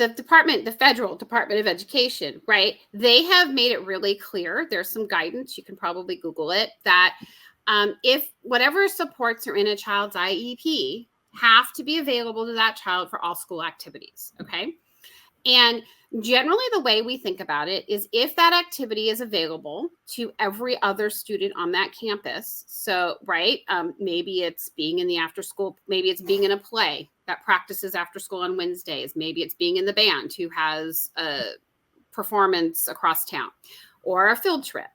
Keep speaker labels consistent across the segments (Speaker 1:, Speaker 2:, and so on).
Speaker 1: the federal Department of Education, right? They have made it really clear. There's some guidance. You can probably Google it, that if whatever supports are in a child's IEP have to be available to that child for all school activities. Okay. And generally, the way we think about it is if that activity is available to every other student on that campus. So, right, maybe it's being in the after school, maybe it's being in a play that practices after school on Wednesdays. Maybe it's being in the band who has a performance across town or a field trip.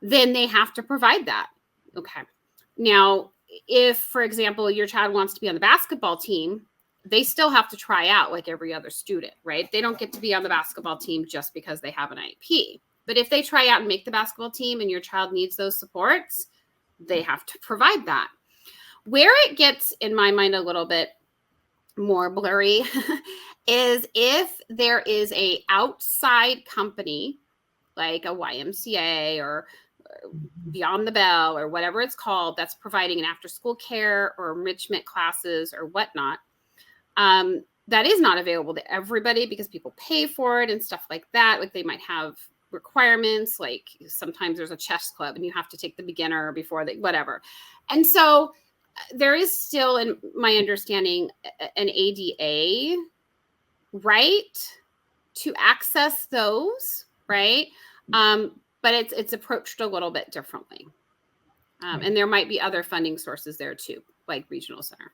Speaker 1: Then they have to provide that. Okay. Now, if, for example, your child wants to be on the basketball team, they still have to try out like every other student, right? They don't get to be on the basketball team just because they have an IEP. But if they try out and make the basketball team and your child needs those supports, they have to provide that. Where it gets, in my mind, a little bit more blurry is if there is a outside company like a YMCA or Beyond the Bell or whatever it's called that's providing an after school care or enrichment classes or whatnot. That is not available to everybody because people pay for it and stuff like that. Like they might have requirements, like sometimes there's a chess club and you have to take the beginner before they, whatever. And so there is still, in my understanding, an ADA right to access those, right? But it's approached a little bit differently. And there might be other funding sources there too, like regional center.